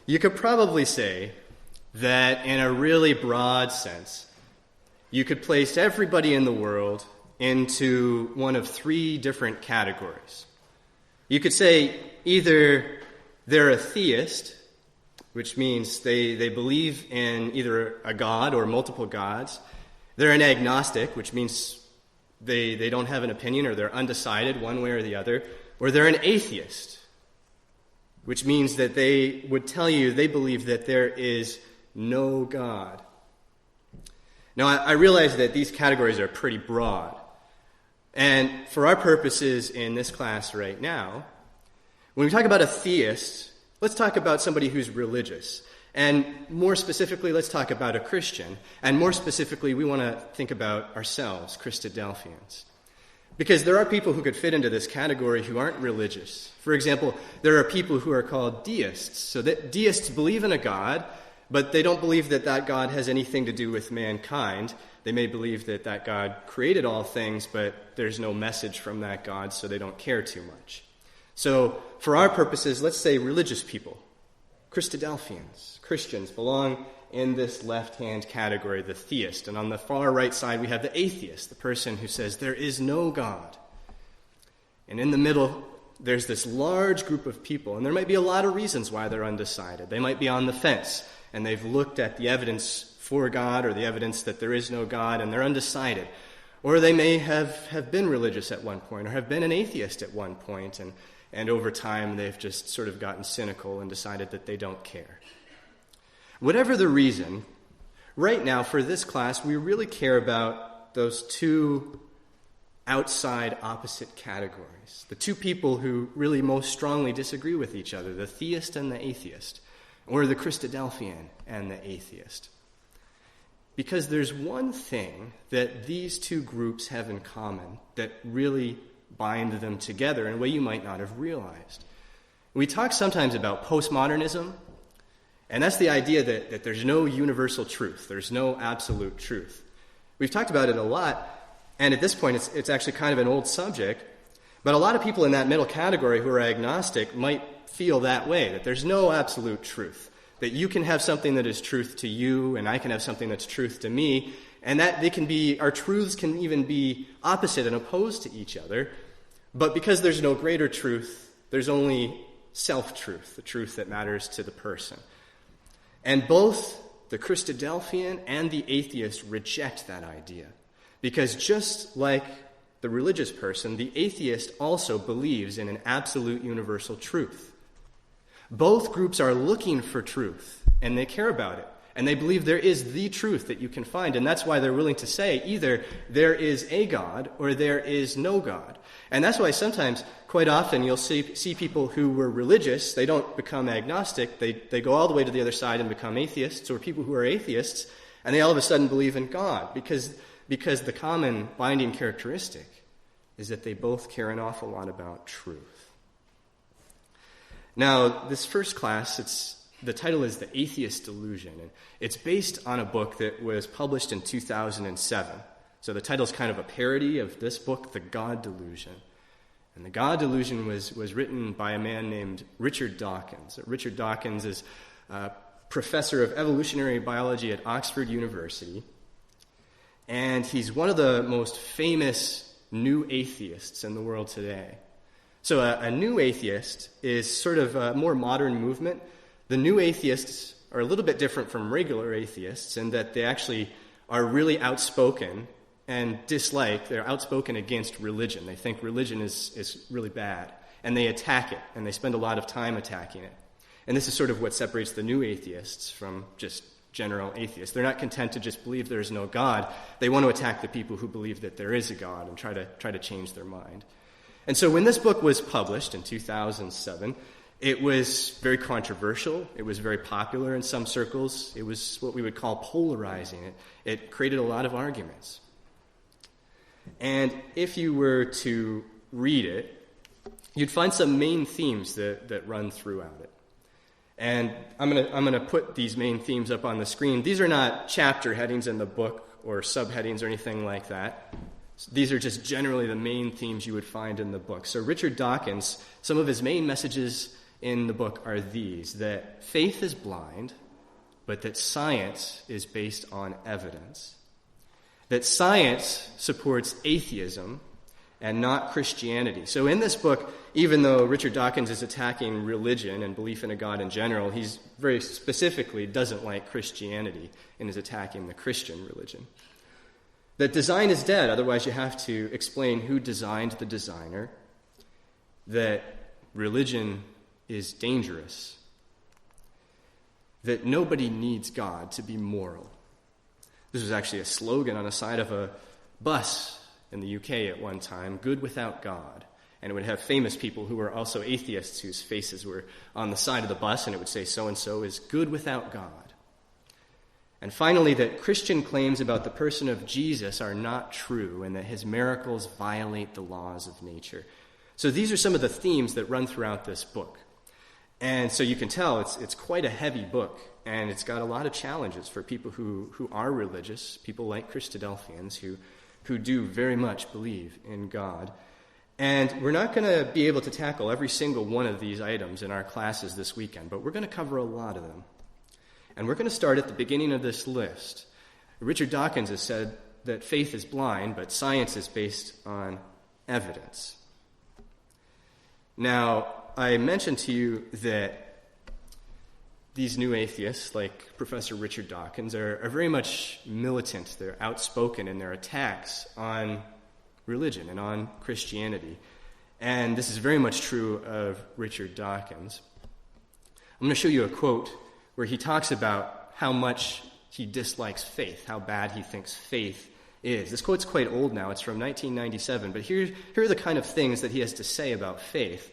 You could probably say that in a really broad sense, you could place everybody in the world into one of three different categories. You could say either they're a theist, which means they believe in either a god or multiple gods. They're an agnostic, which means they don't have an opinion or they're undecided one way or the other. Or they're an atheist, which means that they would tell you they believe that there is no God. Now, I realize that these categories are pretty broad. And for our purposes in this class right now, when we talk about a theist, let's talk about somebody who's religious. And more specifically, let's talk about a Christian. And more specifically, we want to think about ourselves, Christadelphians. Because there are people who could fit into this category who aren't religious. For example, there are people who are called deists. So that deists believe in a God, but they don't believe that that God has anything to do with mankind. They may believe that that God created all things, but there's no message from that God, so they don't care too much. So for our purposes, let's say religious people, Christadelphians, Christians, belong in this left-hand category, the theist. And on the far right side, we have the atheist, the person who says there is no God. And in the middle, there's this large group of people, and there might be a lot of reasons why they're undecided. They might be on the fence, and they've looked at the evidence for God or the evidence that there is no God, and they're undecided. Or they may have been religious at one point or have been an atheist at one point, and over time they've just sort of gotten cynical and decided that they don't care. Whatever the reason, right now for this class, we really care about those two outside opposite categories, the two people who really most strongly disagree with each other, the theist and the atheist, or the Christadelphian and the atheist. Because there's one thing that these two groups have in common that really bind them together in a way you might not have realized. We talk sometimes about postmodernism, and that's the idea that there's no universal truth. There's no absolute truth. We've talked about it a lot, and at this point it's actually kind of an old subject, but a lot of people in that middle category who are agnostic might feel that way, that there's no absolute truth, that you can have something that is truth to you, and I can have something that's truth to me, and that our truths can even be opposite and opposed to each other, but because there's no greater truth, there's only self-truth, the truth that matters to the person. And both the Christadelphian and the atheist reject that idea. Because just like the religious person, the atheist also believes in an absolute universal truth. Both groups are looking for truth, and they care about it. And they believe there is the truth that you can find. And that's why they're willing to say either there is a God or there is no God. And that's why sometimes, quite often, you'll see people who were religious, they don't become agnostic, they go all the way to the other side and become atheists, or people who are atheists, and they all of a sudden believe in God, because the common binding characteristic is that they both care an awful lot about truth. Now, this first class, the title is The Atheist Delusion, and it's based on a book that was published in 2007. So the title is kind of a parody of this book, The God Delusion. And The God Delusion was written by a man named Richard Dawkins. Richard Dawkins is a professor of evolutionary biology at Oxford University, and he's one of the most famous new atheists in the world today. So a new atheist is sort of a more modern movement. The new atheists are a little bit different from regular atheists in that they actually are really outspoken and they're outspoken against religion. They think religion is really bad, and they attack it, and they spend a lot of time attacking it. And this is sort of what separates the new atheists from just general atheists. They're not content to just believe there is no God. They want to attack the people who believe that there is a God and try to change their mind. And so when this book was published in 2007, it was very controversial. It was very popular in some circles. It was what we would call polarizing. It created a lot of arguments. And if you were to read it, you'd find some main themes that run throughout it. And I'm gonna put these main themes up on the screen. These are not chapter headings in the book or subheadings or anything like that. These are just generally the main themes you would find in the book. So Richard Dawkins, some of his main messages in the book are these: that faith is blind, but that science is based on evidence. That science supports atheism and not Christianity. So in this book, even though Richard Dawkins is attacking religion and belief in a God in general, he's very specifically doesn't like Christianity and is attacking the Christian religion. That design is dead, otherwise you have to explain who designed the designer. That religion is dangerous. That nobody needs God to be moral. This was actually a slogan on the side of a bus in the UK at one time, good without God. And it would have famous people who were also atheists whose faces were on the side of the bus, and it would say so-and-so is good without God. And finally, that Christian claims about the person of Jesus are not true, and that his miracles violate the laws of nature. So these are some of the themes that run throughout this book. And so you can tell it's quite a heavy book, and it's got a lot of challenges for people who are religious, people like Christadelphians who do very much believe in God. And we're not going to be able to tackle every single one of these items in our classes this weekend, but we're going to cover a lot of them. And we're going to start at the beginning of this list. Richard Dawkins has said that faith is blind, but science is based on evidence. Now, I mentioned to you that these new atheists, like Professor Richard Dawkins, are very much militant. They're outspoken in their attacks on religion and on Christianity. And this is very much true of Richard Dawkins. I'm going to show you a quote where he talks about how much he dislikes faith, how bad he thinks faith is. This quote's quite old now. It's from 1997, but here are the kind of things that he has to say about faith.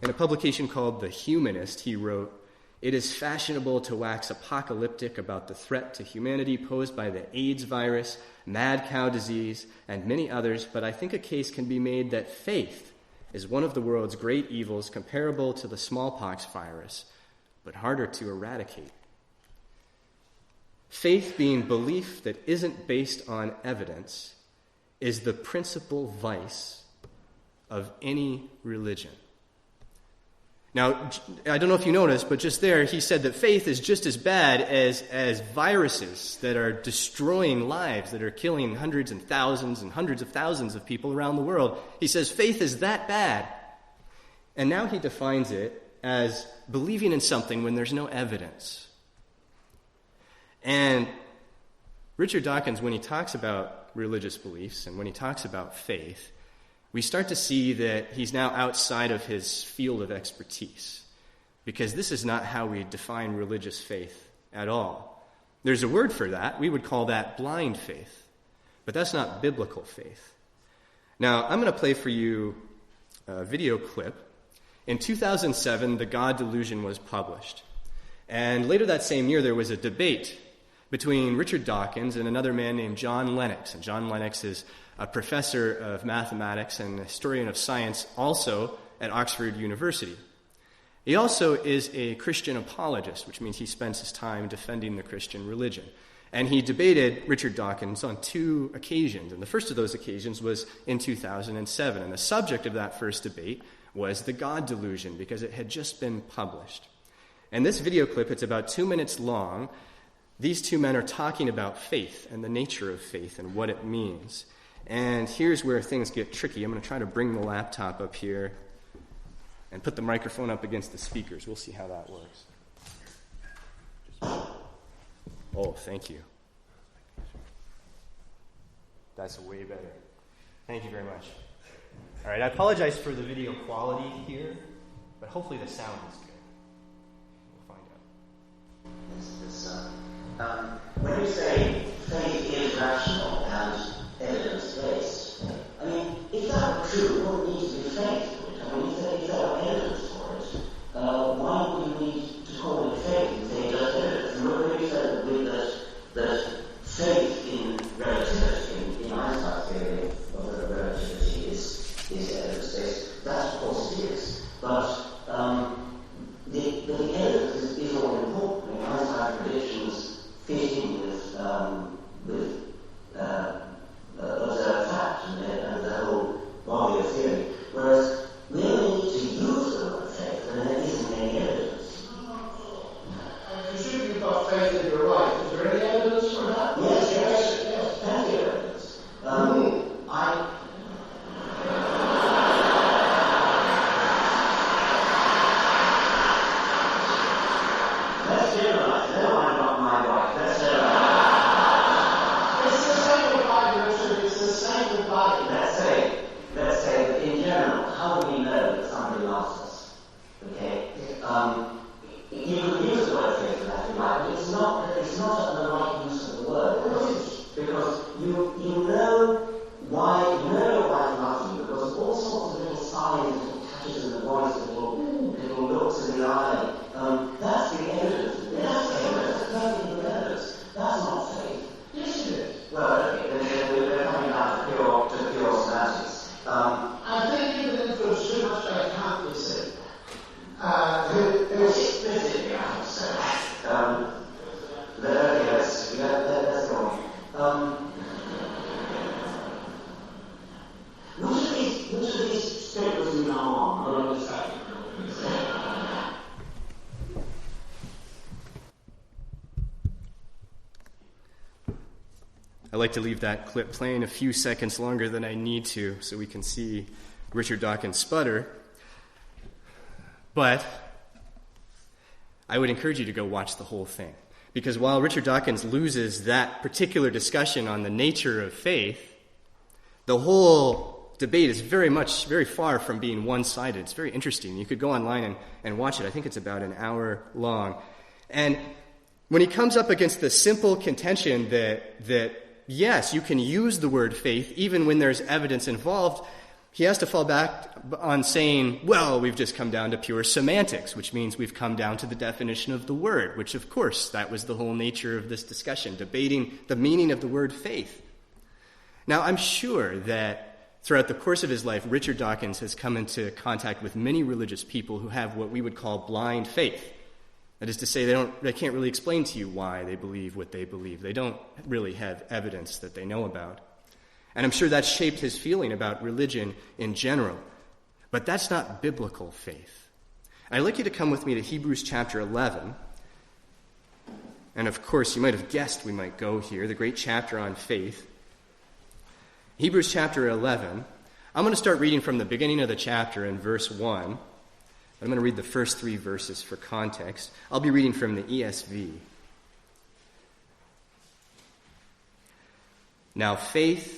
In a publication called The Humanist, he wrote, "It is fashionable to wax apocalyptic about the threat to humanity posed by the AIDS virus, mad cow disease, and many others, but I think a case can be made that faith is one of the world's great evils comparable to the smallpox virus, but harder to eradicate. Faith, being belief that isn't based on evidence, is the principal vice of any religion." Now, I don't know if you noticed, but just there he said that faith is just as bad as viruses that are destroying lives, that are killing hundreds and hundreds of thousands of people around the world. He says faith is that bad. And now he defines it as believing in something when there's no evidence. And Richard Dawkins, when he talks about religious beliefs and when he talks about faith, we start to see that he's now outside of his field of expertise, because this is not how we define religious faith at all. There's a word for that. We would call that blind faith, but that's not biblical faith. Now, I'm going to play for you a video clip. In 2007, The God Delusion was published, and later that same year there was a debate between Richard Dawkins and another man named John Lennox. And John Lennox is a professor of mathematics and a historian of science, also at Oxford University. He also is a Christian apologist, which means he spends his time defending the Christian religion. And he debated Richard Dawkins on 2 occasions, and the first of those occasions was in 2007. And the subject of that first debate was the God Delusion, because it had just been published. And this video clip, it's about 2 minutes long. These two men are talking about faith and the nature of faith and what it means. And here's where things get tricky. I'm going to try to bring the laptop up here and put the microphone up against the speakers. We'll see how that works. Oh, thank you. That's way better. Thank you very much. All right, I apologize for the video quality here, but hopefully the sound is good. We'll find out. When you say faith is rational and evidence-based, I mean, if that were true, what needs to be faith for it? I mean, if there were evidence for it, why would you need to call it faith and say just evidence? And when you said that faith in relativity, in Einstein's theory of relativity, is evidence-based, that of course it is. But the evidence is all important. I mean, Einstein's predictions fit in with observed fact and the whole body of faith in your wife. Is there any evidence for that? Yes, plenty of evidence. Let's generalize. No, I'm not my wife. Let's generalize. It's the same with Bible, Richard. It's the same with Bible. Let's say that in general, how do we know that somebody loves us? Okay? You could use the word faith for that, if you like, but it's not the right use of the word. Because you know why your wife loves you, because all sorts of little signs, little touches in the voice, little looks in the eye. That's the evidence. That's perfectly good evidence. That's not faith. Yes, it is. Well, okay, we're coming down to pure semantics. I think you can influence too much that it can't be said. Explicitly, I would say. Let's go on. Which of these statements do you know on? I don't understand. I like to leave that clip playing a few seconds longer than I need to so we can see Richard Dawkins sputter. But I would encourage you to go watch the whole thing. Because while Richard Dawkins loses that particular discussion on the nature of faith, the whole debate is very far from being one-sided. It's very interesting. You could go online and watch it. I think it's about an hour long. And when he comes up against the simple contention that yes, you can use the word faith even when there's evidence involved, he has to fall back on saying, well, we've just come down to pure semantics, which means we've come down to the definition of the word, which, of course, that was the whole nature of this discussion, debating the meaning of the word faith. Now, I'm sure that throughout the course of his life, Richard Dawkins has come into contact with many religious people who have what we would call blind faith. That is to say, they can't really explain to you why they believe what they believe. They don't really have evidence that they know about. And I'm sure that shaped his feeling about religion in general. But that's not biblical faith. I'd like you to come with me to Hebrews chapter 11. And of course, you might have guessed we might go here, the great chapter on faith. Hebrews chapter 11. I'm going to start reading from the beginning of the chapter in verse 1. I'm going to read the first 3 verses for context. I'll be reading from the ESV. Now faith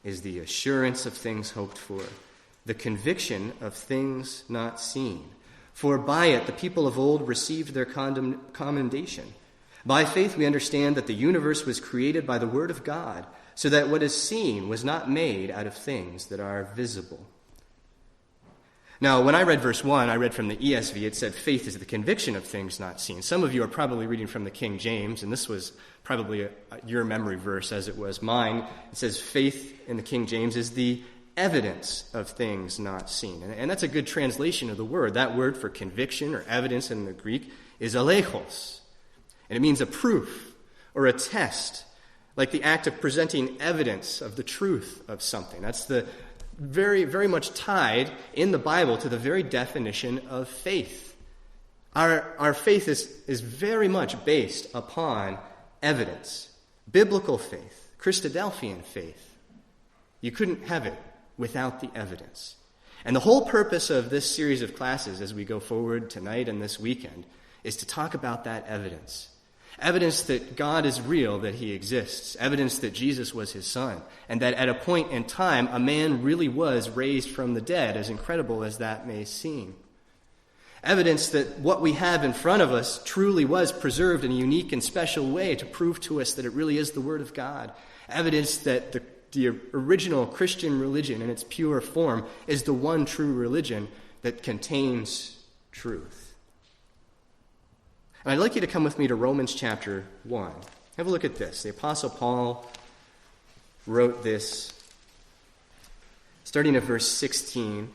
is the assurance of things hoped for, the conviction of things not seen. For by it the people of old received their commendation. By faith we understand that the universe was created by the word of God, so that what is seen was not made out of things that are visible. Now, when I read verse 1, I read from the ESV, it said faith is the conviction of things not seen. Some of you are probably reading from the King James, and this was probably your memory verse as it was mine. It says faith in the King James is the evidence of things not seen. And that's a good translation of the word. That word for conviction or evidence in the Greek is alechos. And it means a proof or a test, like the act of presenting evidence of the truth of something. That's the very, very much tied in the Bible to the very definition of faith. Our faith is very much based upon evidence. Biblical faith, Christadelphian faith. You couldn't have it without the evidence. And the whole purpose of this series of classes as we go forward tonight and this weekend is to talk about that evidence. Evidence that God is real, that he exists. Evidence that Jesus was his son. And that at a point in time, a man really was raised from the dead, as incredible as that may seem. Evidence that what we have in front of us truly was preserved in a unique and special way to prove to us that it really is the Word of God. Evidence that the original Christian religion in its pure form is the one true religion that contains truth. And I'd like you to come with me to Romans chapter 1. Have a look at this. The Apostle Paul wrote this starting at verse 16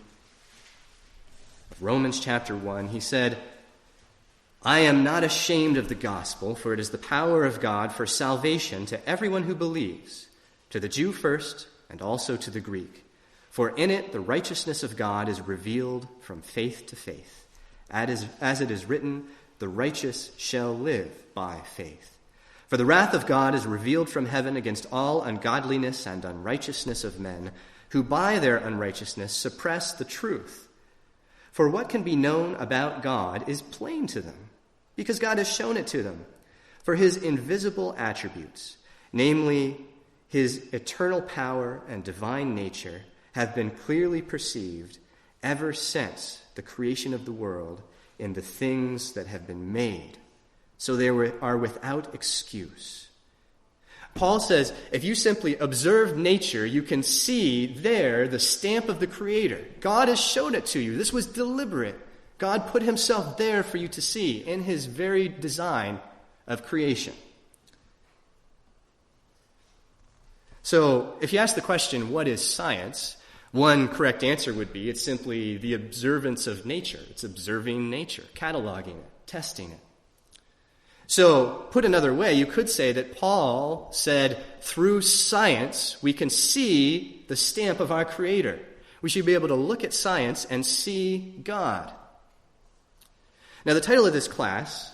of Romans chapter 1. He said, I am not ashamed of the gospel, for it is the power of God for salvation to everyone who believes, to the Jew first and also to the Greek. For in it the righteousness of God is revealed from faith to faith, as it is written, the righteous shall live by faith. For the wrath of God is revealed from heaven against all ungodliness and unrighteousness of men, who by their unrighteousness suppress the truth. For what can be known about God is plain to them, because God has shown it to them. For his invisible attributes, namely his eternal power and divine nature, have been clearly perceived ever since the creation of the world in the things that have been made, so they are without excuse. Paul says, if you simply observe nature, you can see there the stamp of the Creator. God has shown it to you. This was deliberate. God put himself there for you to see in his very design of creation. So, if you ask the question, what is science? One correct answer would be, it's simply the observance of nature. It's observing nature, cataloging it, testing it. So, put another way, you could say that Paul said, through science, we can see the stamp of our Creator. We should be able to look at science and see God. Now, the title of this class,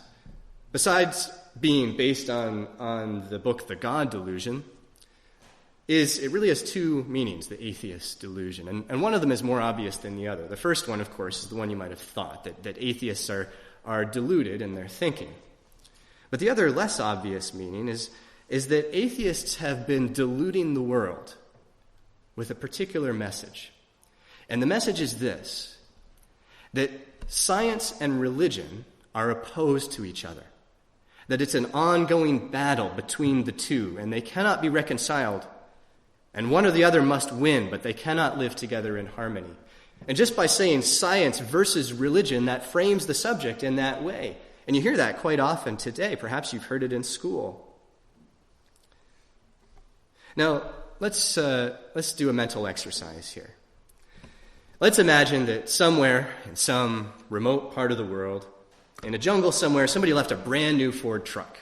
besides being based on the book The God Delusion, it really has two meanings, the Athiest delusion. And one of them is more obvious than the other. The first one, of course, is the one you might have thought, that atheists are deluded in their thinking. But the other less obvious meaning is that atheists have been deluding the world with a particular message. And the message is this, that science and religion are opposed to each other, that it's an ongoing battle between the two, and they cannot be reconciled. And one or the other must win, but they cannot live together in harmony. And just by saying science versus religion, that frames the subject in that way. And you hear that quite often today. Perhaps you've heard it in school. Now, let's do a mental exercise here. Let's imagine that somewhere in some remote part of the world, in a jungle somewhere, somebody left a brand new Ford truck.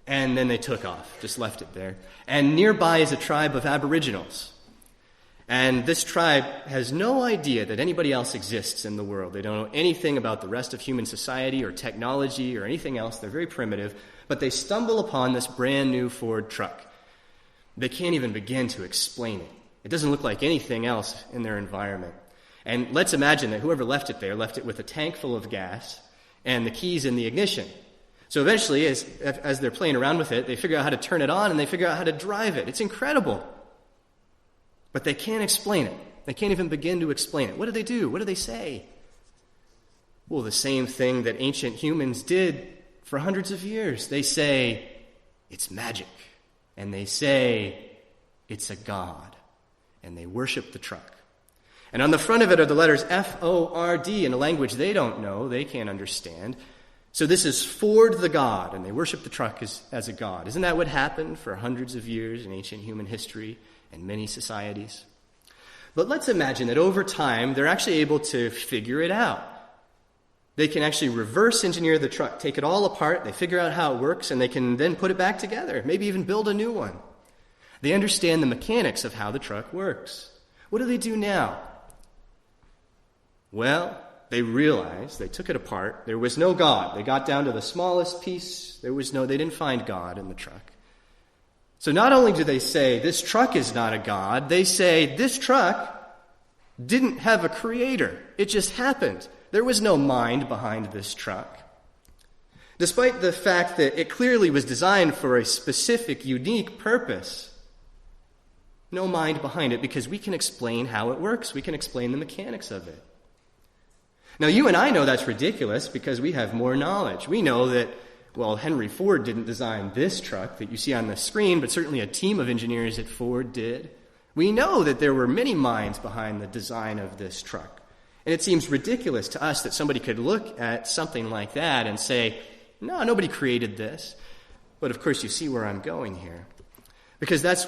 And then they took off, just left it there. And nearby is a tribe of aboriginals. And this tribe has no idea that anybody else exists in the world. They don't know anything about the rest of human society or technology or anything else. They're very primitive. But they stumble upon this brand new Ford truck. They can't even begin to explain it. It doesn't look like anything else in their environment. And let's imagine that whoever left it there left it with a tank full of gas and the keys in the ignition. So eventually, as they're playing around with it, they figure out how to turn it on and they figure out how to drive it. It's incredible. But they can't explain it. They can't even begin to explain it. What do they do? What do they say? Well, the same thing that ancient humans did for hundreds of years. They say, it's magic. And they say, it's a god. And they worship the truck. And on the front of it are the letters F-O-R-D in a language they don't know, they can't understand. So this is Ford the god, and they worship the truck as a god. Isn't that what happened for hundreds of years in ancient human history and many societies? But let's imagine that over time, they're actually able to figure it out. They can actually reverse engineer the truck, take it all apart, they figure out how it works, and they can then put it back together, maybe even build a new one. They understand the mechanics of how the truck works. What do they do now? Well, they realized, they took it apart, there was no God. They got down to the smallest piece, they didn't find God in the truck. So not only do they say, this truck is not a God, they say, this truck didn't have a creator. It just happened. There was no mind behind this truck. Despite the fact that it clearly was designed for a specific, unique purpose, no mind behind it, because we can explain how it works. We can explain the mechanics of it. Now, you and I know that's ridiculous because we have more knowledge. We know that, well, Henry Ford didn't design this truck that you see on the screen, but certainly a team of engineers at Ford did. We know that there were many minds behind the design of this truck. And it seems ridiculous to us that somebody could look at something like that and say, no, nobody created this. But of course, you see where I'm going here. Because that's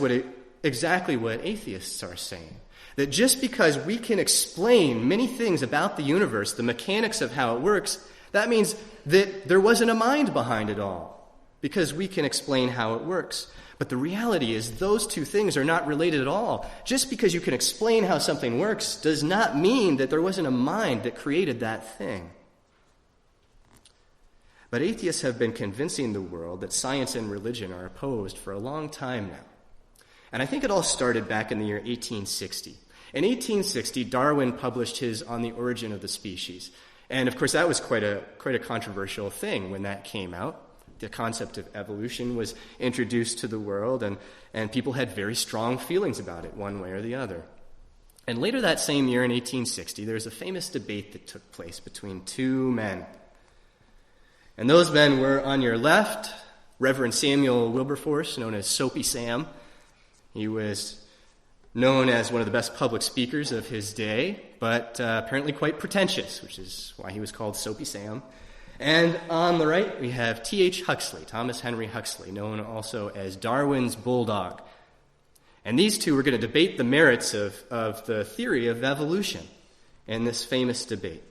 exactly what atheists are saying. That just because we can explain many things about the universe, the mechanics of how it works, that means that there wasn't a mind behind it all. Because we can explain how it works. But the reality is those two things are not related at all. Just because you can explain how something works does not mean that there wasn't a mind that created that thing. But atheists have been convincing the world that science and religion are opposed for a long time now. And I think it all started back in the year 1860. In 1860, Darwin published his On the Origin of the Species. And of course, that was quite a controversial thing when that came out. The concept of evolution was introduced to the world, and people had very strong feelings about it, one way or the other. And later that same year in 1860, there was a famous debate that took place between two men. And those men were, on your left, Reverend Samuel Wilberforce, known as Soapy Sam. He was known as one of the best public speakers of his day, but apparently quite pretentious, which is why he was called Soapy Sam. And on the right, we have T.H. Huxley, Thomas Henry Huxley, known also as Darwin's Bulldog. And these two were going to debate the merits of the theory of evolution in this famous debate.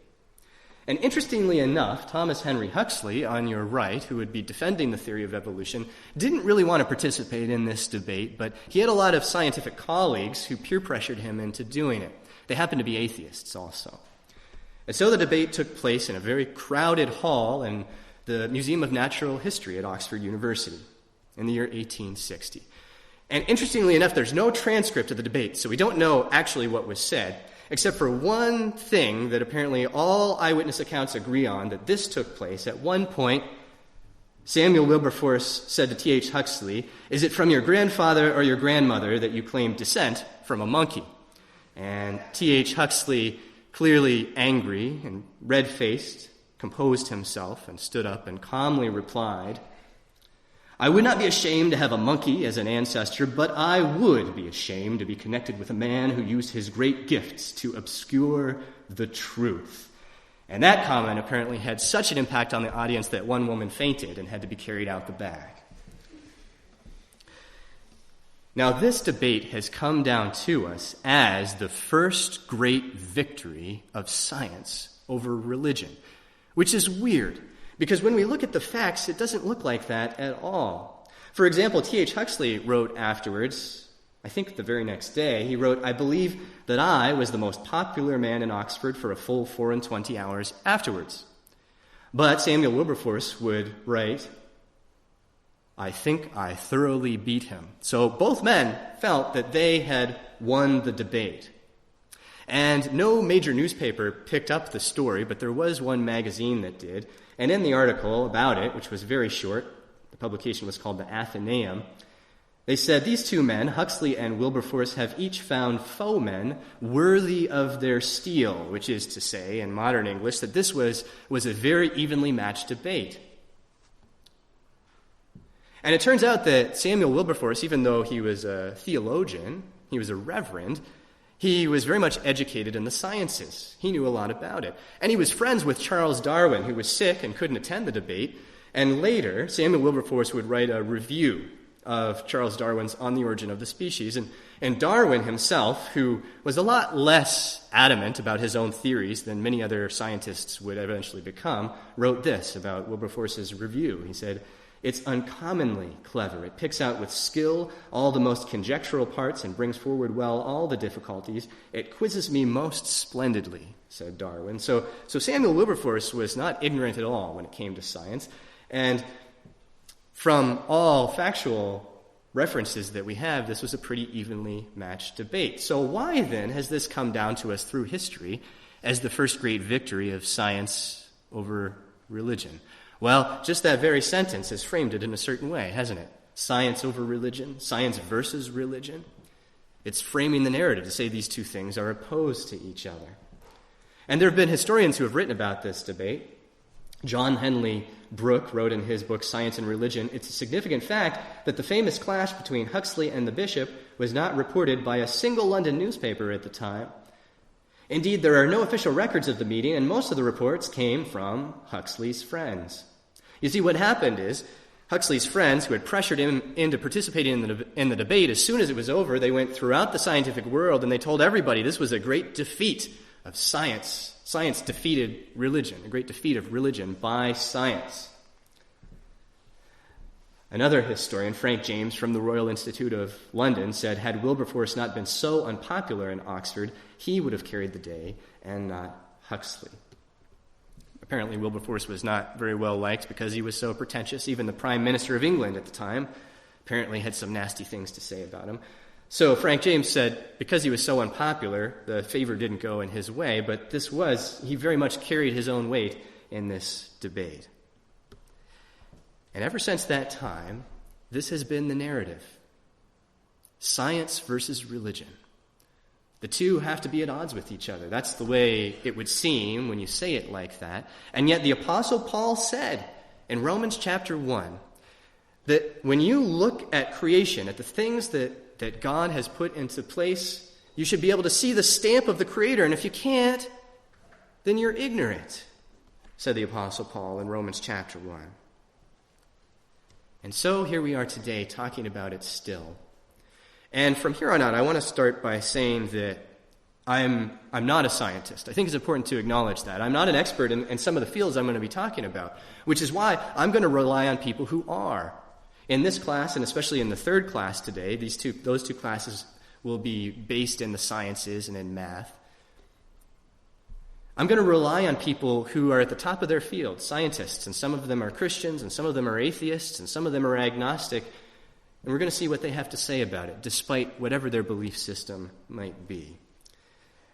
And interestingly enough, Thomas Henry Huxley, on your right, who would be defending the theory of evolution, didn't really want to participate in this debate, but he had a lot of scientific colleagues who peer pressured him into doing it. They happened to be atheists also. And so the debate took place in a very crowded hall in the Museum of Natural History at Oxford University in the year 1860. And interestingly enough, there's no transcript of the debate, so we don't know actually what was said, except for one thing that apparently all eyewitness accounts agree on, that this took place. At one point, Samuel Wilberforce said to T.H. Huxley, "Is it from your grandfather or your grandmother that you claim descent from a monkey?" And T.H. Huxley, clearly angry and red-faced, composed himself and stood up and calmly replied, "I would not be ashamed to have a monkey as an ancestor, but I would be ashamed to be connected with a man who used his great gifts to obscure the truth." And that comment apparently had such an impact on the audience that one woman fainted and had to be carried out the back. Now, this debate has come down to us as the first great victory of science over religion, which is weird, because when we look at the facts, it doesn't look like that at all. For example, T.H. Huxley wrote afterwards, I think the very next day, he wrote, "I believe that I was the most popular man in Oxford for a full 24 hours afterwards." But Samuel Wilberforce would write, "I think I thoroughly beat him." So both men felt that they had won the debate. And no major newspaper picked up the story, but there was one magazine that did. And in the article about it, which was very short, the publication was called the Athenaeum, they said, "These two men, Huxley and Wilberforce, have each found foemen worthy of their steel," which is to say, in modern English, that this was a very evenly matched debate. And it turns out that Samuel Wilberforce, even though he was a theologian, he was a reverend, he was very much educated in the sciences. He knew a lot about it. And he was friends with Charles Darwin, who was sick and couldn't attend the debate. And later, Samuel Wilberforce would write a review of Charles Darwin's On the Origin of the Species. And Darwin himself, who was a lot less adamant about his own theories than many other scientists would eventually become, wrote this about Wilberforce's review. He said, "It's uncommonly clever. It picks out with skill all the most conjectural parts and brings forward well all the difficulties. It quizzes me most splendidly," said Darwin. So Samuel Wilberforce was not ignorant at all when it came to science. And from all factual references that we have, this was a pretty evenly matched debate. So why then has this come down to us through history as the first great victory of science over religion? Well, just that very sentence has framed it in a certain way, hasn't it? Science over religion, science versus religion. It's framing the narrative to say these two things are opposed to each other. And there have been historians who have written about this debate. John Henley Brooke wrote in his book, Science and Religion, "It's a significant fact that the famous clash between Huxley and the bishop was not reported by a single London newspaper at the time. Indeed, there are no official records of the meeting, and most of the reports came from Huxley's friends." You see, what happened is Huxley's friends, who had pressured him into participating in the debate, as soon as it was over, they went throughout the scientific world and they told everybody this was a great defeat of science. Science defeated religion, a great defeat of religion by science. Another historian, Frank James from the Royal Institute of London, said, "Had Wilberforce not been so unpopular in Oxford, he would have carried the day and not Huxley." Apparently Wilberforce was not very well liked because he was so pretentious. Even the Prime Minister of England at the time apparently had some nasty things to say about him. So Frank James said because he was so unpopular, the favor didn't go in his way, but he very much carried his own weight in this debate. And ever since that time, this has been the narrative. Science versus religion. The two have to be at odds with each other. That's the way it would seem when you say it like that. And yet the Apostle Paul said in Romans chapter 1 that when you look at creation, at the things that God has put into place, you should be able to see the stamp of the Creator. And if you can't, then you're ignorant, said the Apostle Paul in Romans chapter 1. And so here we are today talking about it still. And from here on out, I want to start by saying that I'm not a scientist. I think it's important to acknowledge that. I'm not an expert in some of the fields I'm going to be talking about, which is why I'm going to rely on people who are. In this class, and especially in the third class today, those two classes will be based in the sciences and in math. I'm going to rely on people who are at the top of their field, scientists, and some of them are Christians, and some of them are atheists, and some of them are agnostic, and we're going to see what they have to say about it, despite whatever their belief system might be.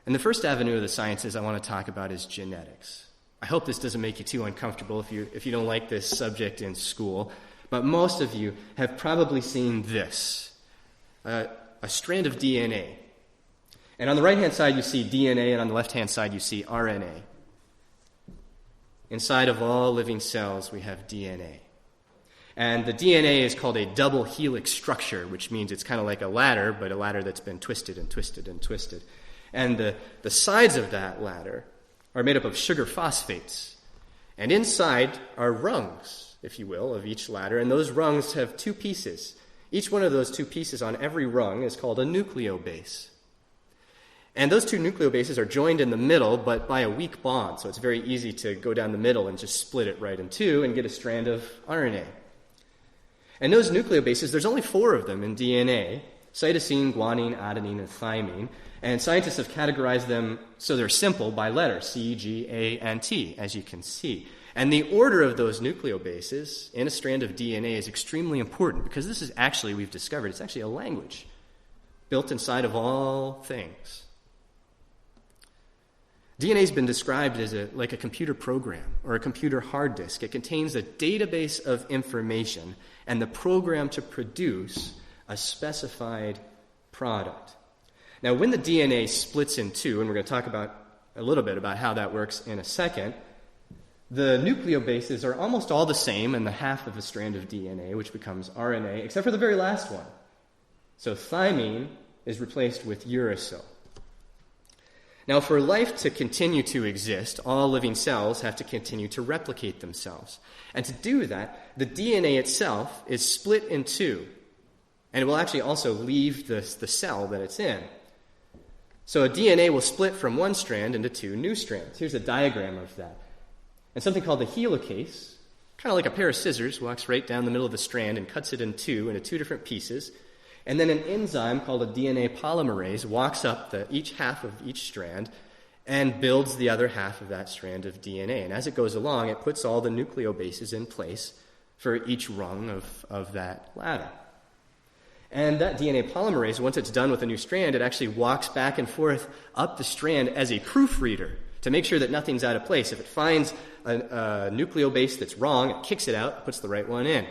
And the first avenue of the sciences I want to talk about is genetics. I hope this doesn't make you too uncomfortable if you don't like this subject in school. But most of you have probably seen this, a strand of DNA. And on the right-hand side you see DNA, and on the left-hand side you see RNA. Inside of all living cells we have DNA. And the DNA is called a double helix structure, which means it's kind of like a ladder, but a ladder that's been twisted and twisted and twisted. And the sides of that ladder are made up of sugar phosphates. And inside are rungs, if you will, of each ladder, and those rungs have two pieces. Each one of those two pieces on every rung is called a nucleobase. And those two nucleobases are joined in the middle, but by a weak bond, so it's very easy to go down the middle and just split it right in two and get a strand of RNA. And those nucleobases, there's only 4 of them in DNA: cytosine, guanine, adenine, and thymine. And scientists have categorized them so they're simple by letter, C, G, A, and T, as you can see. And the order of those nucleobases in a strand of DNA is extremely important because this is actually, we've discovered, it's actually a language built inside of all things. DNA has been described as like a computer program or a computer hard disk. It contains a database of information and the program to produce a specified product. Now, when the DNA splits in two, and we're going to talk about a little bit about how that works in a second, the nucleobases are almost all the same in the half of a strand of DNA, which becomes RNA, except for the very last one. So thymine is replaced with uracil. Now, for life to continue to exist, all living cells have to continue to replicate themselves. And to do that, the DNA itself is split in two, and it will actually also leave the cell that it's in. So a DNA will split from one strand into 2 new strands. Here's a diagram of that. And something called the helicase, kind of like a pair of scissors, walks right down the middle of the strand and cuts it into 2 different pieces. And then an enzyme called a DNA polymerase walks up each half of each strand and builds the other half of that strand of DNA. And as it goes along, it puts all the nucleobases in place for each rung of that ladder. And that DNA polymerase, once it's done with a new strand, it actually walks back and forth up the strand as a proofreader to make sure that nothing's out of place. If it finds a nucleobase that's wrong, it kicks it out, puts the right one in.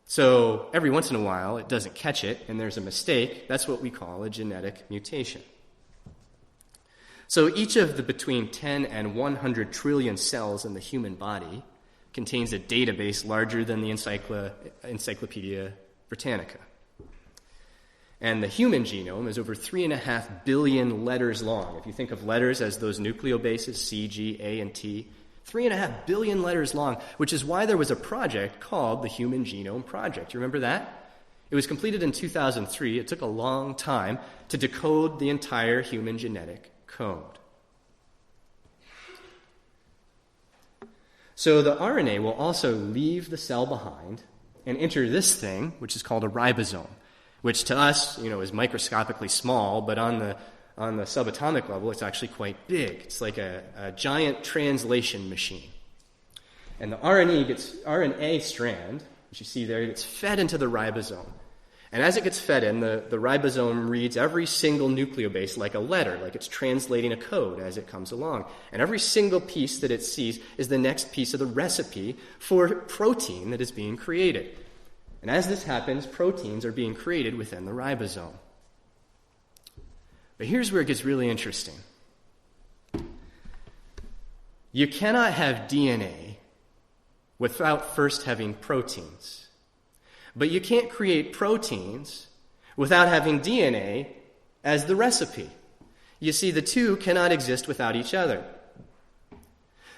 So every once in a while, it doesn't catch it, and there's a mistake. That's what we call a genetic mutation. So each of the between 10 and 100 trillion cells in the human body contains a database larger than the Encyclopedia Britannica. And the human genome is over 3.5 billion letters long. If you think of letters as those nucleobases, C, G, A, and T, 3.5 billion letters long, which is why there was a project called the Human Genome Project. You remember that? It was completed in 2003. It took a long time to decode the entire human genetic code. So the RNA will also leave the cell behind and enter this thing, which is called a ribosome, which to us, is microscopically small, but on on the subatomic level, it's actually quite big. It's like a giant translation machine. And the RNA strand, which you see there, gets fed into the ribosome. And as it gets fed in, the ribosome reads every single nucleobase like a letter, like it's translating a code as it comes along. And every single piece that it sees is the next piece of the recipe for protein that is being created. And as this happens, proteins are being created within the ribosome. But here's where it gets really interesting. You cannot have DNA without first having proteins. But you can't create proteins without having DNA as the recipe. You see, the two cannot exist without each other.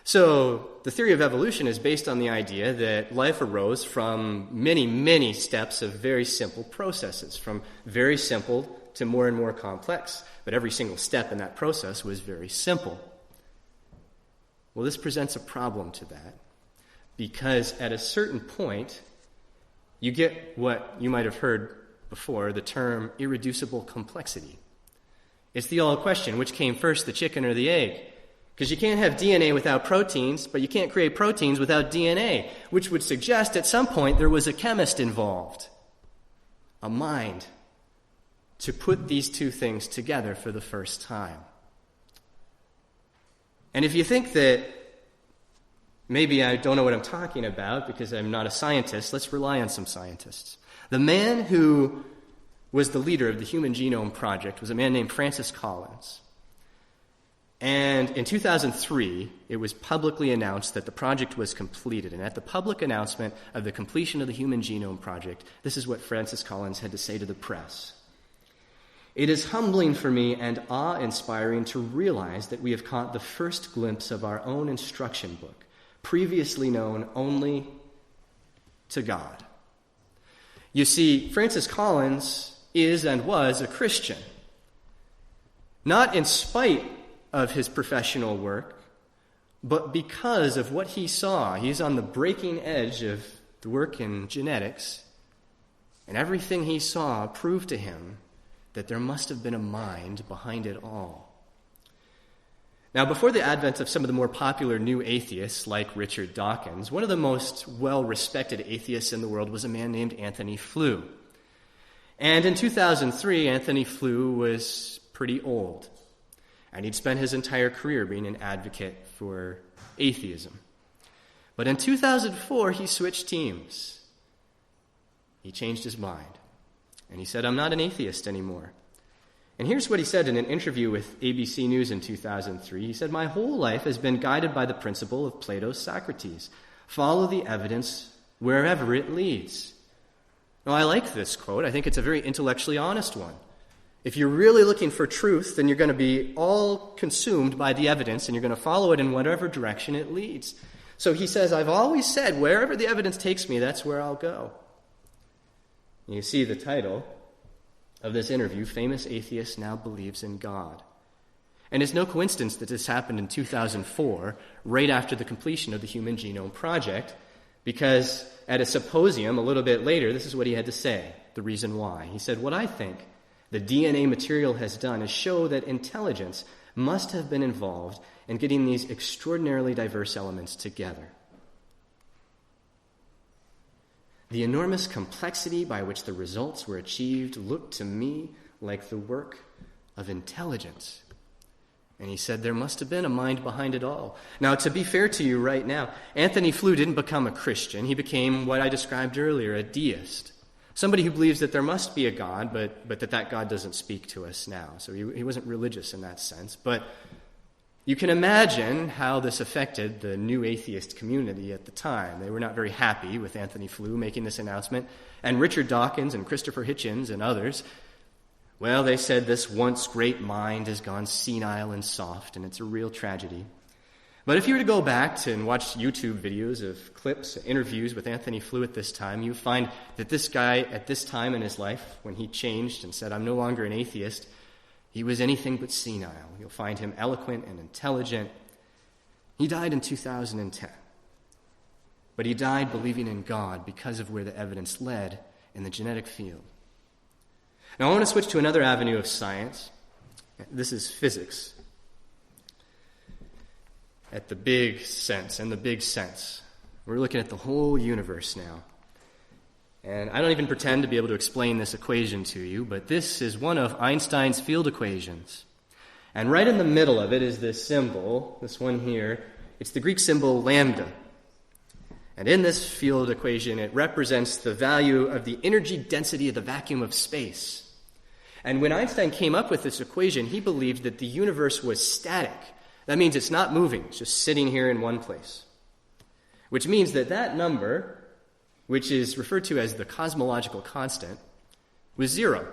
So the theory of evolution is based on the idea that life arose from many, many steps of very simple processes, from very simple to more and more complex. But every single step in that process was very simple. Well, this presents a problem to that, because at a certain point, you get what you might have heard before, the term irreducible complexity. It's the old question, which came first, the chicken or the egg? Because you can't have DNA without proteins, but you can't create proteins without DNA, which would suggest at some point there was a chemist involved, a mind, to put these two things together for the first time. And if you think that maybe I don't know what I'm talking about because I'm not a scientist, let's rely on some scientists. The man who was the leader of the Human Genome Project was a man named Francis Collins. And in 2003, it was publicly announced that the project was completed. And at the public announcement of the completion of the Human Genome Project, this is what Francis Collins had to say to the press. "It is humbling for me and awe-inspiring to realize that we have caught the first glimpse of our own instruction book, previously known only to God." You see, Francis Collins is and was a Christian. Not in spite of his professional work, but because of what he saw. He's on the breaking edge of the work in genetics, and everything he saw proved to him that there must have been a mind behind it all. Now, before the advent of some of the more popular new atheists like Richard Dawkins, one of the most well-respected atheists in the world was a man named Anthony Flew. And in 2003, Anthony Flew was pretty old, and he'd spent his entire career being an advocate for atheism. But in 2004, he switched teams. He changed his mind, and he said, "I'm not an atheist anymore." And here's what he said in an interview with ABC News in 2003. He said, "My whole life has been guided by the principle of Plato's Socrates. Follow the evidence wherever it leads." Now, I like this quote. I think it's a very intellectually honest one. If you're really looking for truth, then you're going to be all consumed by the evidence, and you're going to follow it in whatever direction it leads. So he says, "I've always said, wherever the evidence takes me, that's where I'll go." And you see the title of this interview, "Famous Atheist Now Believes in God." And it's no coincidence that this happened in 2004, right after the completion of the Human Genome Project, because at a symposium a little bit later, this is what he had to say, the reason why. He said, "What I think the DNA material has done is show that intelligence must have been involved in getting these extraordinarily diverse elements together. The enormous complexity by which the results were achieved looked to me like the work of intelligence." And he said there must have been a mind behind it all. Now, to be fair to you right now, Anthony Flew didn't become a Christian. He became what I described earlier, a deist. Somebody who believes that there must be a God, but that God doesn't speak to us now. So he wasn't religious in that sense. But you can imagine how this affected the new atheist community at the time. They were not very happy with Anthony Flew making this announcement. And Richard Dawkins and Christopher Hitchens and others, well, they said this once great mind has gone senile and soft, and it's a real tragedy. But if you were to go back and watch YouTube videos of clips, interviews with Anthony Flew at this time, you find that this guy at this time in his life, when he changed and said, "I'm no longer an atheist," he was anything but senile. You'll find him eloquent and intelligent. He died in 2010. But he died believing in God because of where the evidence led in the genetic field. Now I want to switch to another avenue of science, This is physics at the big sense, and the big sense. We're looking at the whole universe now. And I don't even pretend to be able to explain this equation to you, but this is one of Einstein's field equations. And right in the middle of it is this symbol, this one here. It's the Greek symbol lambda. And in this field equation, it represents the value of the energy density of the vacuum of space. And when Einstein came up with this equation, he believed that the universe was static. That means it's not moving, it's just sitting here in one place. Which means that that number, which is referred to as the cosmological constant, was 0.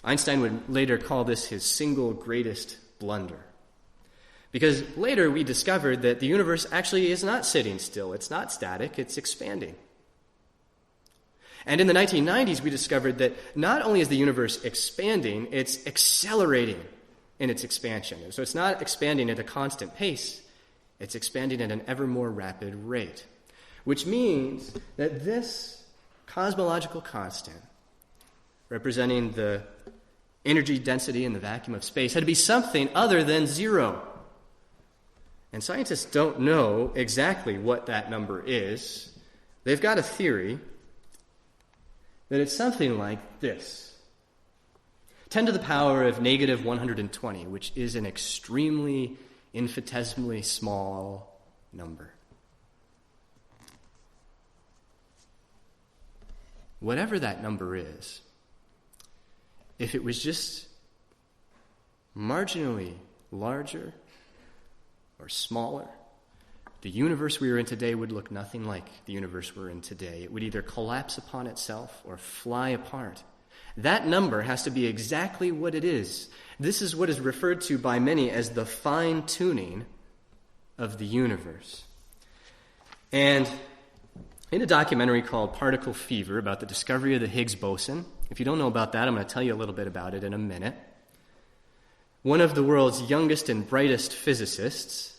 Einstein would later call this his single greatest blunder. Because later we discovered that the universe actually is not sitting still. It's not static, it's expanding. And in the 1990s, we discovered that not only is the universe expanding, it's accelerating in its expansion. So it's not expanding at a constant pace, it's expanding at an ever more rapid rate. Which means that this cosmological constant, representing the energy density in the vacuum of space, had to be something other than 0. And scientists don't know exactly what that number is. They've got a theory that it's something like this. 10 to the power of negative 120, which is an extremely infinitesimally small number. Whatever that number is, if it was just marginally larger or smaller, the universe we are in today would look nothing like the universe we're in today. It would either collapse upon itself or fly apart. That number has to be exactly what it is. This is what is referred to by many as the fine-tuning of the universe. And in a documentary called Particle Fever about the discovery of the Higgs boson, if you don't know about that, I'm going to tell you a little bit about it in a minute. One of the world's youngest and brightest physicists,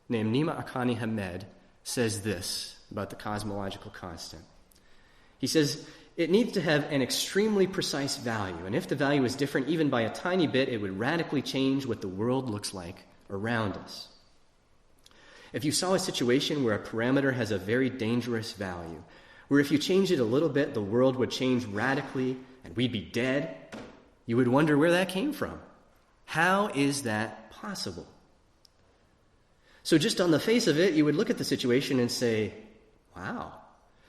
named Nima Akani Hamed, says this about the cosmological constant. He says, it needs to have an extremely precise value, and if the value is different even by a tiny bit, it would radically change what the world looks like around us. If you saw a situation where a parameter has a very dangerous value, where if you change it a little bit, the world would change radically and we'd be dead, you would wonder where that came from. How is that possible? So just on the face of it, you would look at the situation and say, wow,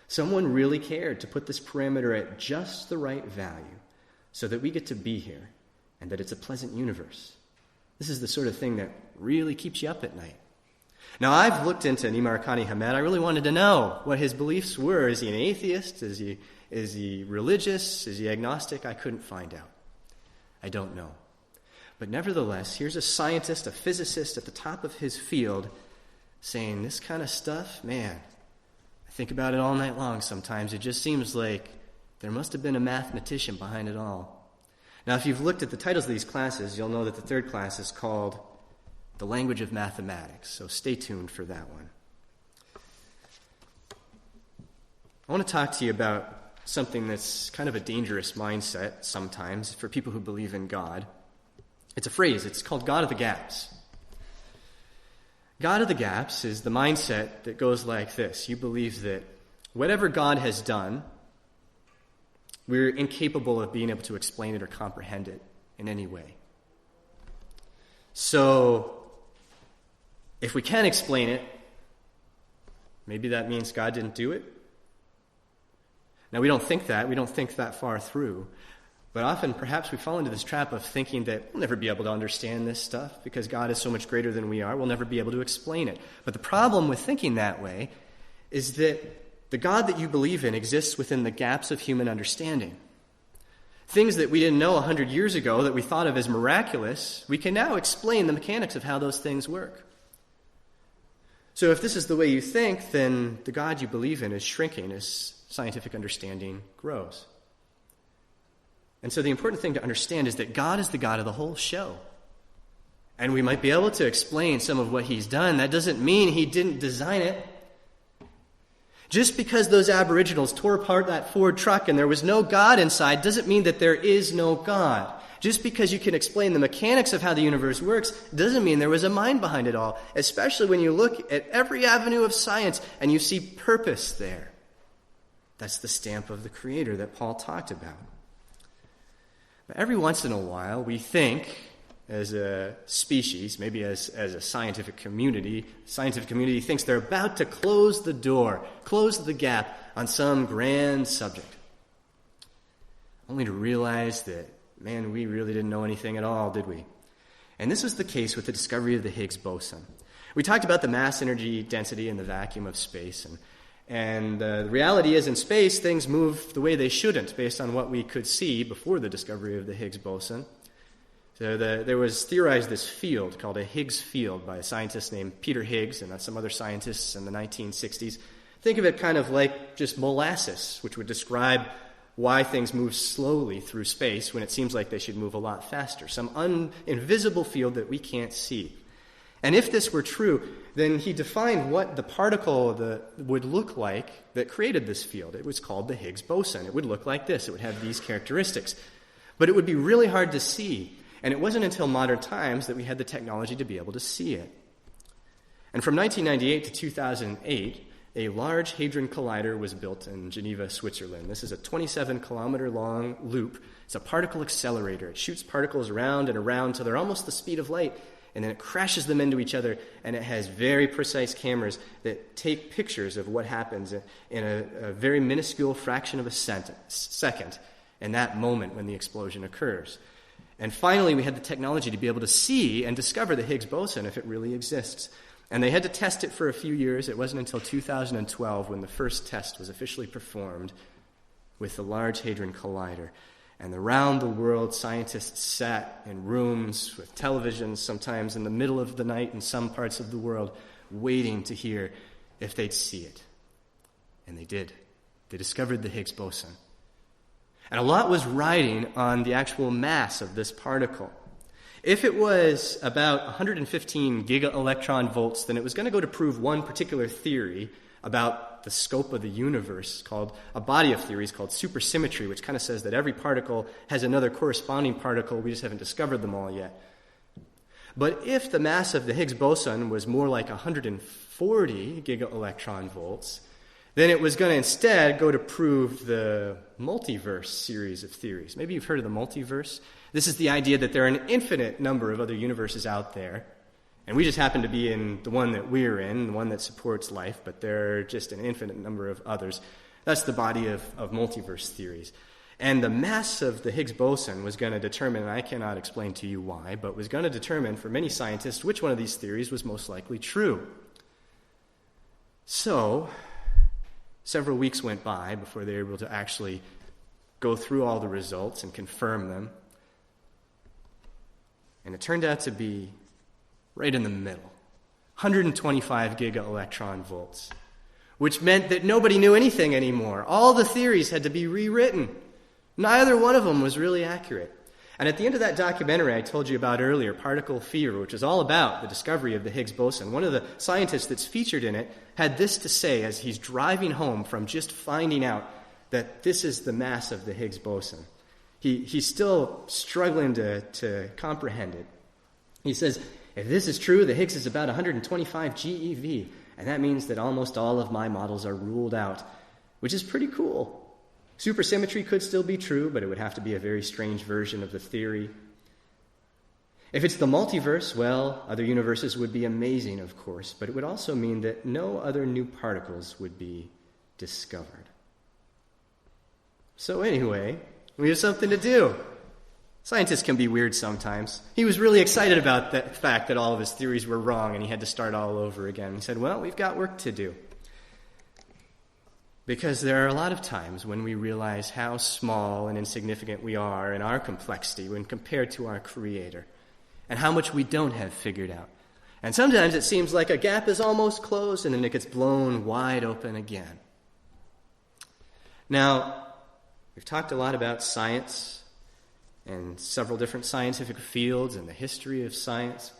someone really cared to put this parameter at just the right value so that we get to be here and that it's a pleasant universe. This is the sort of thing that really keeps you up at night. Now, I've looked into Nima Akani Hamed. I really wanted to know what his beliefs were. Is he an atheist? Is he religious? Is he agnostic? I couldn't find out. I don't know. But nevertheless, here's a scientist, a physicist at the top of his field saying this kind of stuff, man, I think about it all night long sometimes. It just seems like there must have been a mathematician behind it all. Now, if you've looked at the titles of these classes, you'll know that the third class is called The Language of Mathematics, so stay tuned for that one. I want to talk to you about something that's kind of a dangerous mindset sometimes for people who believe in God. It's a phrase. It's called God of the Gaps. God of the Gaps is the mindset that goes like this. You believe that whatever God has done, we're incapable of being able to explain it or comprehend it in any way. So, if we can't explain it, maybe that means God didn't do it. Now, we don't think that. We don't think that far through. But often, perhaps we fall into this trap of thinking that we'll never be able to understand this stuff because God is so much greater than we are. We'll never be able to explain it. But the problem with thinking that way is that the God that you believe in exists within the gaps of human understanding. Things that we didn't know 100 years ago that we thought of as miraculous, we can now explain the mechanics of how those things work. So if this is the way you think, then the God you believe in is shrinking as scientific understanding grows. And so the important thing to understand is that God is the God of the whole show. And we might be able to explain some of what he's done. That doesn't mean he didn't design it. Just because those Aboriginals tore apart that Ford truck and there was no God inside doesn't mean that there is no God. Just because you can explain the mechanics of how the universe works doesn't mean there was a mind behind it all, especially when you look at every avenue of science and you see purpose there. That's the stamp of the Creator that Paul talked about. But every once in a while, we think, as a species, maybe as a scientific community thinks they're about to close the door, close the gap on some grand subject. Only to realize that, man, we really didn't know anything at all, did we? And this was the case with the discovery of the Higgs boson. We talked about the mass energy density in the vacuum of space, and the reality is in space, things move the way they shouldn't based on what we could see before the discovery of the Higgs boson. So there was theorized this field called a Higgs field by a scientist named Peter Higgs and some other scientists in the 1960s. Think of it kind of like just molasses, which would describe why things move slowly through space when it seems like they should move a lot faster. Some invisible field that we can't see. And if this were true, then he defined what the particle would look like that created this field. It was called the Higgs boson. It would look like this. It would have these characteristics. But it would be really hard to see. And it wasn't until modern times that we had the technology to be able to see it. And from 1998 to 2008, a large Hadron Collider was built in Geneva, Switzerland. This is a 27-kilometer-long loop. It's a particle accelerator. It shoots particles around and around till they're almost the speed of light, and then it crashes them into each other, and it has very precise cameras that take pictures of what happens in a very minuscule fraction of a second in that moment when the explosion occurs. And finally, we had the technology to be able to see and discover the Higgs boson if it really exists. And they had to test it for a few years. It wasn't until 2012 when the first test was officially performed with the Large Hadron Collider. And around the world, scientists sat in rooms with televisions, sometimes in the middle of the night in some parts of the world, waiting to hear if they'd see it. And they did. They discovered the Higgs boson. And a lot was riding on the actual mass of this particle. If it was about 115 giga-electron volts, then it was going to go to prove one particular theory about the scope of the universe, called a body of theories called supersymmetry, which kind of says that every particle has another corresponding particle. We just haven't discovered them all yet. But if the mass of the Higgs boson was more like 140 giga-electron volts, then it was going to instead go to prove the multiverse series of theories. Maybe you've heard of the multiverse. This is the idea that there are an infinite number of other universes out there, and we just happen to be in the one that we're in, the one that supports life, but there are just an infinite number of others. That's the body of multiverse theories. And the mass of the Higgs boson was going to determine, and I cannot explain to you why, but was going to determine for many scientists which one of these theories was most likely true. So several weeks went by before they were able to actually go through all the results and confirm them. And it turned out to be right in the middle, 125 giga-electron volts, which meant that nobody knew anything anymore. All the theories had to be rewritten. Neither one of them was really accurate. And at the end of that documentary I told you about earlier, Particle Fever, which is all about the discovery of the Higgs boson, one of the scientists that's featured in it had this to say as he's driving home from just finding out that this is the mass of the Higgs boson. He's still struggling to comprehend it. He says, if this is true, the Higgs is about 125 GeV, and that means that almost all of my models are ruled out, which is pretty cool. Supersymmetry could still be true, but it would have to be a very strange version of the theory. If it's the multiverse, well, other universes would be amazing, of course, but it would also mean that no other new particles would be discovered. So anyway, we have something to do. Scientists can be weird sometimes. He was really excited about the fact that all of his theories were wrong and he had to start all over again. He said, well, we've got work to do. Because there are a lot of times when we realize how small and insignificant we are in our complexity when compared to our Creator, and how much we don't have figured out. And sometimes it seems like a gap is almost closed and then it gets blown wide open again. Now, we've talked a lot about science and several different scientific fields and the history of science.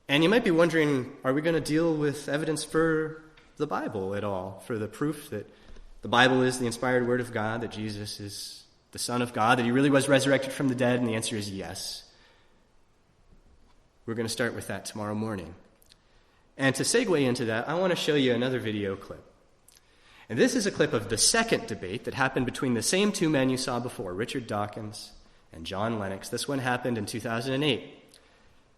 And you might be wondering, are we going to deal with evidence for the Bible at all for the proof that the Bible is the inspired word of God, that Jesus is the Son of God, that he really was resurrected from the dead? And the answer is yes. We're going to start with that tomorrow morning. And to segue into that, I want to show you another video clip. And this is a clip of the second debate that happened between the same two men you saw before, Richard Dawkins and John Lennox. This one happened in 2008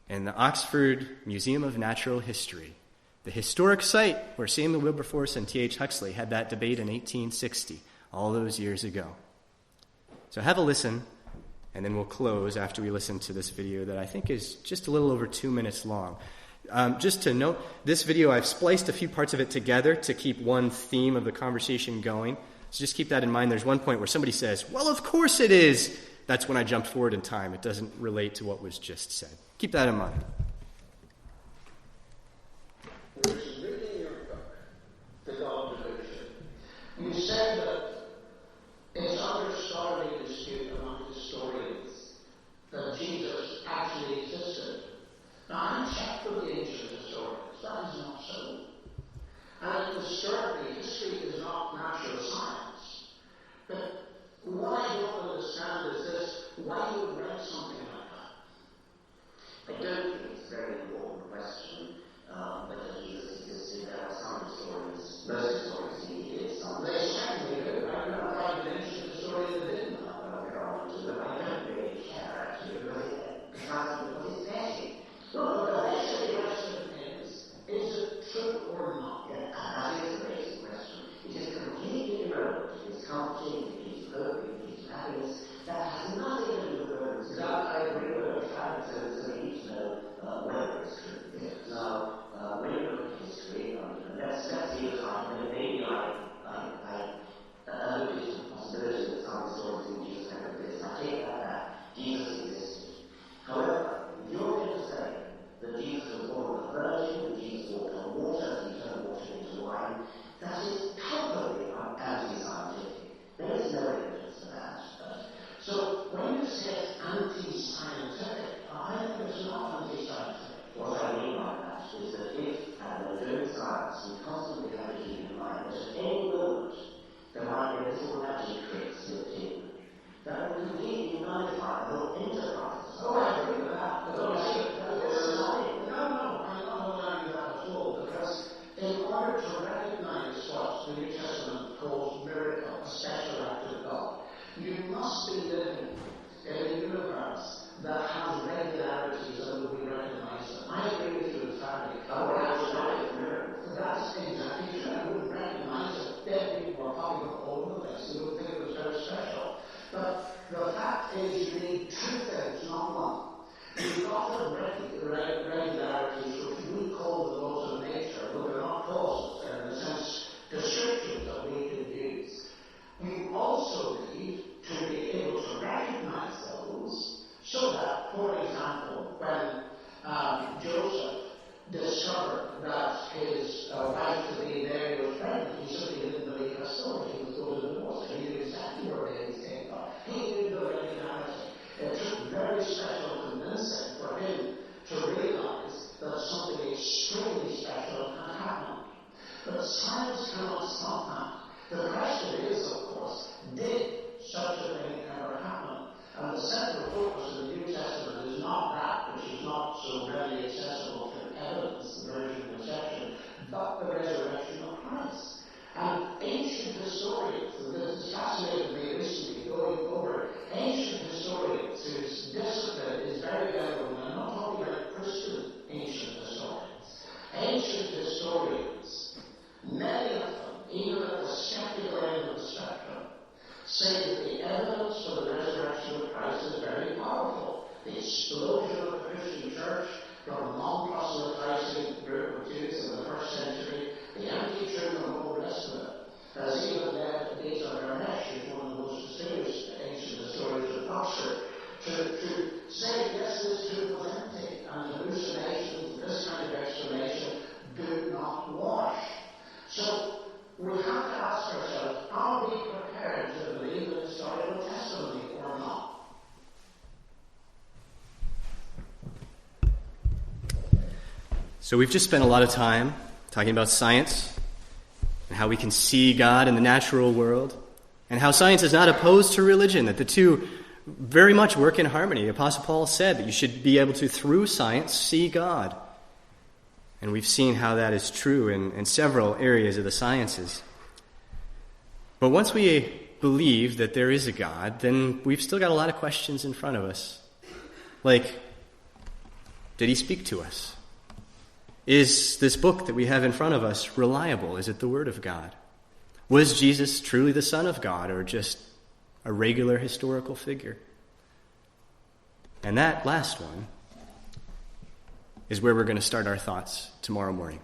in the Oxford Museum of Natural History, the historic site where Samuel Wilberforce and T.H. Huxley had that debate in 1860, all those years ago. So have a listen, and then we'll close after we listen to this video that I think is just a little over 2 minutes long. Just to note, this video, I've spliced a few parts of it together to keep one theme of the conversation going. So just keep that in mind. There's one point where somebody says, well, of course it is. That's when I jumped forward in time. It doesn't relate to what was just said. Keep that in mind. Reading your book, The Delusion, you said that it's under scholarly dispute among historians that Jesus actually existed. Now, I'm checked with the ancient historians. That is not so. And historically, history is not natural science. But what I don't understand is this: why you would write something like that? I don't think it's a very important question whether Jesus existed. There are some historians, most historians think he did. Some They certainly do. I don't find an ancient historian that didn't. but I don't really care actually because it's petty. No, the basic question is it true or not? Yeah, that is the basic question. It is completely irrelevant. It's complicated, it's appropriate, it's happiness. That has nothing to do with words. Now, I agree with the fact that we need to know whether it's true. Yes. Now, when you look at history, let's see the time when maybe I look at the possibility that some historians think Jesus never existed. I take that back. Jesus existed. However, you're going to say that Jesus was born of a virgin, that Jesus walked on water, that he turned water into wine. That is palpably anti-scientific. There is no evidence for that. So when you say anti-scientific, I think it's not anti-scientific. What I mean by that is that if, we're doing science, we constantly have to keep in mind that at any moment there might be a little magic trick slipped in that will completely nullify the whole enterprise. Oh, I agree with that. I'm not denying that at all, because in order to recognize what the New Testament calls miracle, a special act of God, you must be living in a universe that has regularities and will be recognized. I agree with you entirely. That's exactly true. I wouldn't recognize it. Dead people are popping up all over the place. You would think it was very special. But the fact is, you need two things, not one. You've got the regularities which we call the laws of nature, but they're not causes. They're, in a sense, descriptions that we can use. You also need to be able to recognize those so that, for example, when Joseph discovered that his wife-to-be Mary was pregnant, he simply didn't believe her story. He was going to divorce her. He knew exactly where babies came from. He knew the regularity. It took very special convincing for him to realize that something extremely special had happened. But science cannot stop that. The question is, of course, did such a thing ever happen? And the central focus of the New Testament is not that, which is not so readily accessible to evidence, the virgin conception, but the resurrection of Christ. And ancient historians, and this has fascinated me recently, going over ancient historians whose discipline is very venerable. I'm not talking about Christian ancient historians. Ancient historians, many of them, even at the skeptical end of the spectrum, say that the evidence for the resurrection of Christ is very powerful. The explosion of the Christian church from a non-proselytizing group of Jews in the first century, the anti-truth and all the rest of it, has even led Beta Ramesh, who's one of the most distinguished ancient historians of Oxford, to say, yes, this truth was empty, and hallucinations, this kind of explanation, do not wash. So, we have to ask ourselves, are we prepared to believe in historical testimony or not? So we've just spent a lot of time talking about science, and how we can see God in the natural world, and how science is not opposed to religion, that the two very much work in harmony. The Apostle Paul said that you should be able to, through science, see God. And we've seen how that is true in several areas of the sciences. But once we believe that there is a God, then we've still got a lot of questions in front of us. Like, did he speak to us? Is this book that we have in front of us reliable? Is it the Word of God? Was Jesus truly the Son of God, or just a regular historical figure? And that last one is where we're going to start our thoughts tomorrow morning.